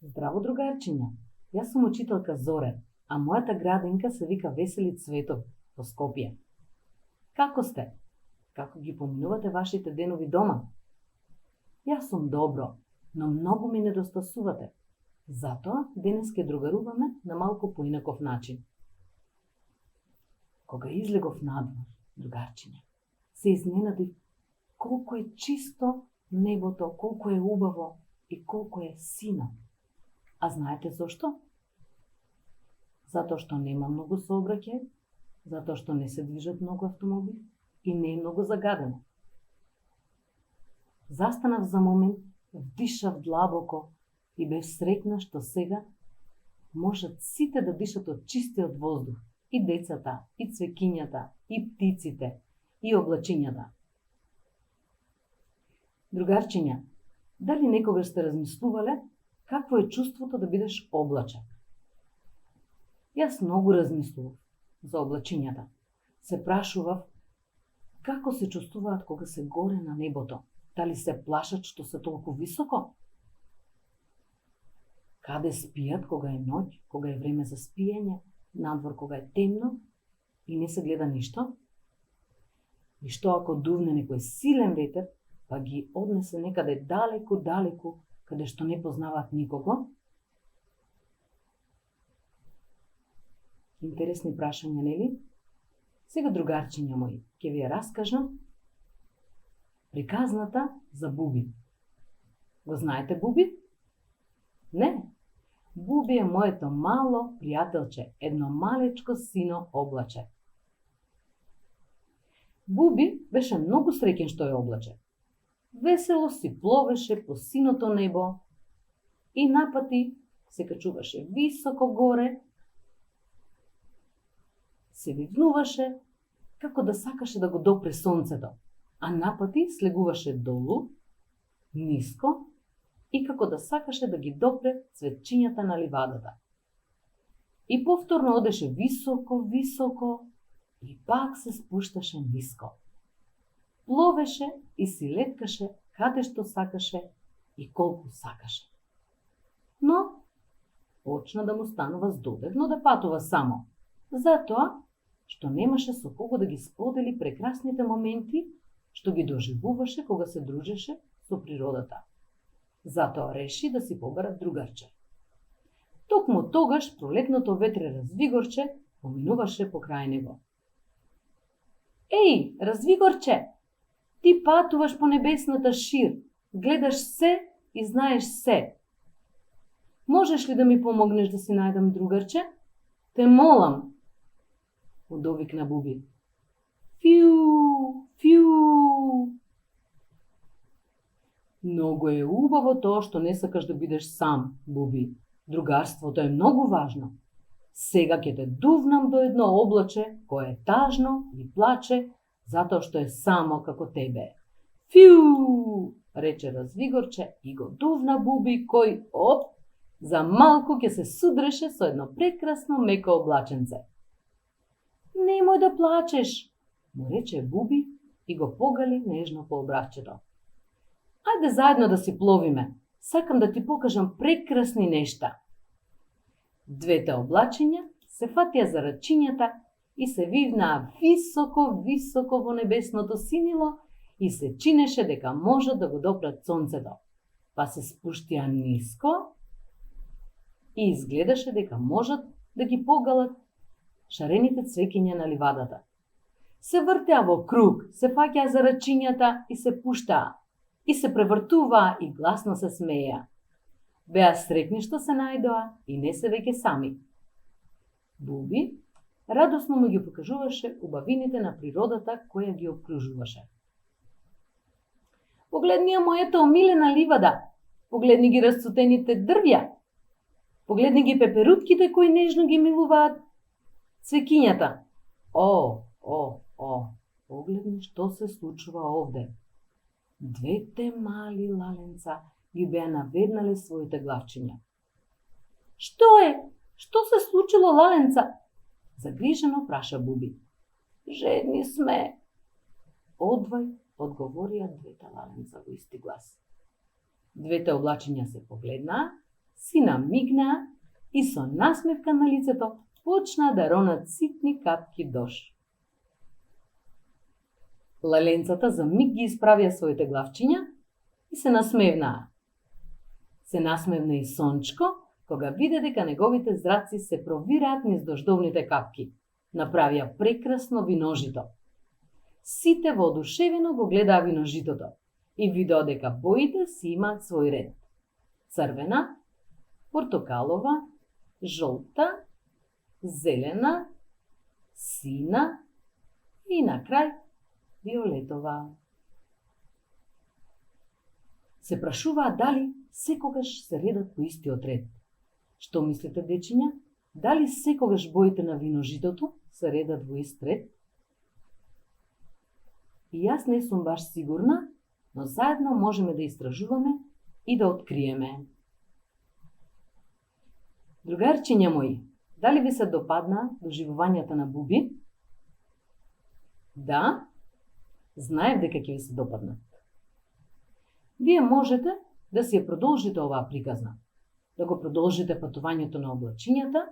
Здраво, другарчиња. Јас сум учителка Зоре, а мојата градинка се вика Весели Цветов во Скопје. Како сте? Како ги поминувате вашите денови дома? Јас сум добро, но многу ми недостасувате. Затоа денес ќе другаруваме на малку поинаков начин. Кога излегов надвор, другарчиња, се изненадив колку е чисто небото, колку е убаво и колку е сино. А знаете зошто? Затоа што нема многу сообраќај, затоа што не се движат многу автомобили и не е многу загадено. Застанав за момент, вдишав длабоко и бев среќна што сега можат сите да дишат од чистиот воздух, и децата, и цвекињата, и птиците, и облачињата. Другарчиња, дали некогаш сте размислувале какво е чувството да бидеш облачак? Јас многу размислував за облачињата. Се прашував како се чувствуваат кога се горе на небото. Дали се плашат што се толку високо? Каде спијат кога е ноќ, кога е време за спиење, надвор кога е темно и не се гледа ништо? И што ако дувне некој силен ветер, па ги однесе некаде далеку, каде што не познаваат никого? Интересни прашања, нели? Сега, другарчиња мои, ќе ви ја раскажам приказната за Буби. Го знаете Буби? Не. Буби е моето мало пријателче, едно малечко сино облаче. Буби беше многу среќен што е облаче. Весело си пловеше по синото небо и напати се качуваше високо горе, се вивнуваше како да сакаше да го допре сонцето, а напати слегуваше долу, ниско и како да сакаше да ги допре цветчињата на ливадата. И повторно одеше високо и пак се спушташе ниско. Пловеше и си леткаше каде што сакаше и колку сакаше. Но почна да му станува здодевно да патува само, затоа што немаше со кого да ги сподели прекрасните моменти што ги доживуваше кога се дружеше со природата. Затоа реши да си побара другарче. Токму тогаш пролетното ветре Развигорче поминуваше покрај него. Еј, Развигорче, ти патуваш по небесната шир, гледаш се и знаеш се. Можеш ли да ми помогнеш да си најдам другарче? Те молам, удовикна Буби. Фиу, фиу. Многу е убаво тоа што не сакаш да бидеш сам, Буби. Другарството е многу важно. Сега ќе те дувнам до едно облаче кое е тажно и плаче затоа што е само како тебе. Фиу, рече Развигорче и го дувна Буби кој, оп, за малку ќе се судреше со едно прекрасно меко облаченце. Немој да плачеш, му рече Буби и го погали нежно по обрачето. Ајде заедно да си пловиме, сакам да ти покажам прекрасни нешта. Двете облачиња се фатија за рачињата и се вивнаа високо во небесното синило и се чинеше дека можат да го допрат сонцето. Па се спуштија ниско и изгледаше дека можат да ги погалат шарените цвеќиња на ливадата. Се вртеа во круг, се фаќаа за рачињата и се пуштаа, и се превртуваа и гласно се смееа. Беа среќни што се најдоа и не се веќе сами. Буби радосно му ги покажуваше убавините на природата која ги обкружуваше. Погледни ја мојата омилена ливада, погледни ги расцутените дрвја, погледни ги пеперутките кои нежно ги милуваат цвекињата. Погледни што се случува овде. Двете мали лаленца ги беа наведнале своите главчиња. Што е? Што се случило, лаленца? Загрижено праша Буби. Жедни сме. Одвај, одговорија двете лаленца во исти глас. Двете облачиња се погледнаа, си намигнаа и со насмевка на лицето почнаа да ронат ситни капки дош. Лаленцата за миг ги исправија своите главчиња и се насмевнаа. Се насмевна и Сончко, кога виде дека неговите зраци се провираат низ дождовните капки. Направија прекрасно виножито. Сите воодушевено го гледаа виножитото и видеа дека боите си имаат свој ред. Црвена, портокалова, жолта, зелена, сина и на крај виолетова. Се прашуваа дали секогаш се редат по истиот ред. Што мислите, дечиња? Дали секогаш боите на виножитото се редат во ист ред? И јас не сум баш сигурна, но заедно можеме да истражуваме и да откриеме. Другарчиња мои, дали ви се допадна доживувањата на Буби? Да, знаев дека ќе ви се допаднат. Вие можете да си ја продолжите оваа приказна, да го продолжите патувањето на облачињата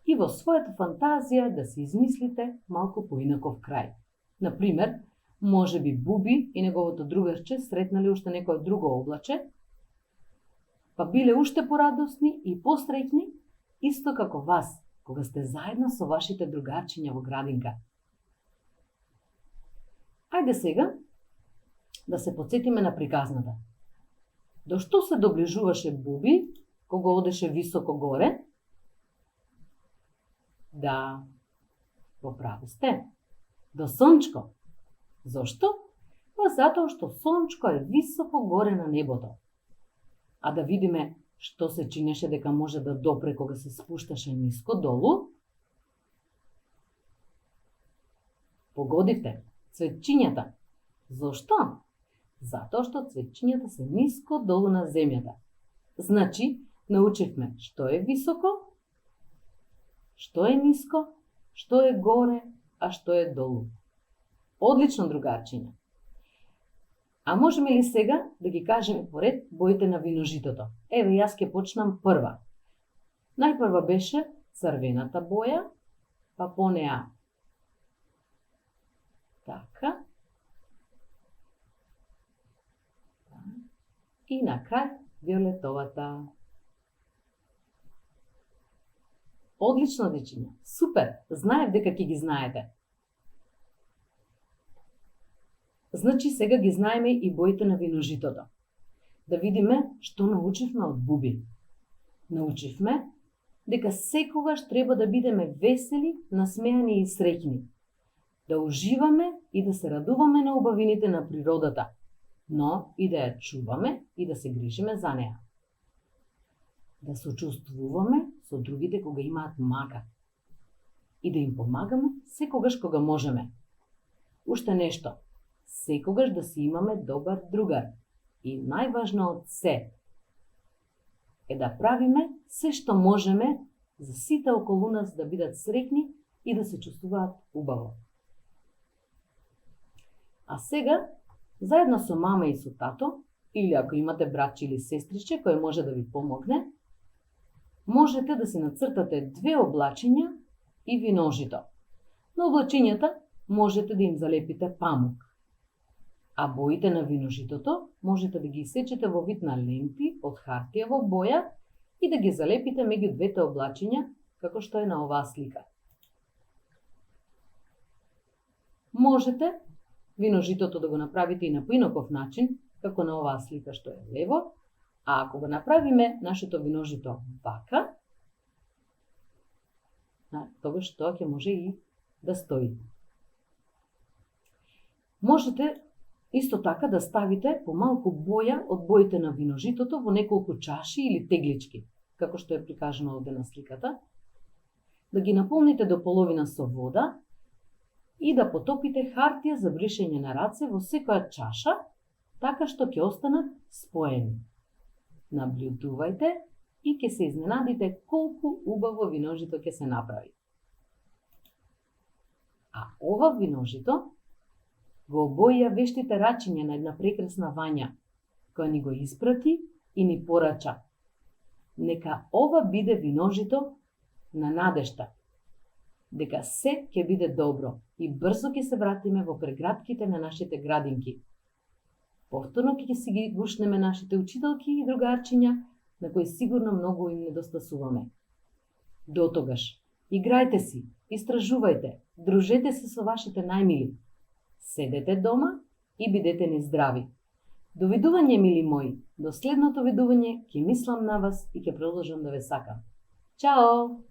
и во својата фантазија да си измислите малку поинаков крај. Например, може би Буби и неговото другарче сретнале уште некој друго облаче, па биле уште порадосни и посреќни, исто како вас, кога сте заедно со вашите другарчиња во градинка. Ајде сега да се потсетиме на приказната. До што се доближуваше Буби кога одеше високо горе? Да, поправи сте. До Сончко. Зошто? Па затоа што Сончко е високо горе на небото. А да видиме што се чинеше дека може да допре кога се спушташе ниско долу? Погодите, цветчињата. Зошто? Затоа што цветчињата се ниско долу на земјата. Значи, научивме што е високо, што е ниско, што е горе, а што е долу. Одлично, другарчиња. А можеме ли сега да ги кажеме поред боите на виножитото? Еве, јас ќе почнам прва. Најпрва беше црвената боја, па по неа така. И на крај виолетовата. Одлично, дечиња. Супер! Знаев дека ќе ги знаете. Значи сега ги знаеме и боите на виножитото. Да видиме што научивме од Буби. Научивме дека секогаш треба да бидеме весели, насмеани и среќни. Да уживаме и да се радуваме на убавините на природата, но и да ја чуваме и да се грижиме за неа. Да сочувствуваме со другите кога имаат мака и да им помагаме секогаш кога можеме. Уште нешто, секогаш да си имаме добар другар и најважно од се е да правиме се што можеме за сите околу нас да бидат среќни и да се чувствуваат убаво. А сега, заедно со мама и со тато, или ако имате братче или сестриче кој може да ви помогне, можете да си нацртате 2 облачиња и виножито. На облачињата можете да им залепите памук, а боите на виножитото можете да ги исечете во вид на ленти од хартија во боја и да ги залепите меѓу двете облачиња, како што е на оваа слика. Можете виножитото да го направите и на поинаков начин, како на оваа слика што е лево, а ако го направиме нашето виножито вака, тогаш тоа ќе може и да стои. Можете исто така да ставите помалку боја од боите на виножитото во неколку чаши или теглички, како што е прикажано овде на сликата, да ги наполните до половина со вода и да потопите хартија за бришење на раце во секоја чаша, така што ќе останат споени. Наблюдувајте и ќе се изненадите колку убаво виножито ќе се направи. А ова виножито го обоја вештите рачиња на една прекрасна Вања, која ни го испрати и ни порача. Нека ова биде виножито на надежта, дека се ќе биде добро и брзо ќе се вратиме во преградките на нашите градинки. Повторно ќе си ги гушнеме нашите учителки и другарчиња, на кои сигурно многу им недостасуваме. До тогаш, играјте си, истражувајте, дружете се со вашите најмили. Седете дома и бидете ни здрави. Довидување, мили мои, до следното видување ќе мислам на вас и ќе продолжам да ве сакам. Чао!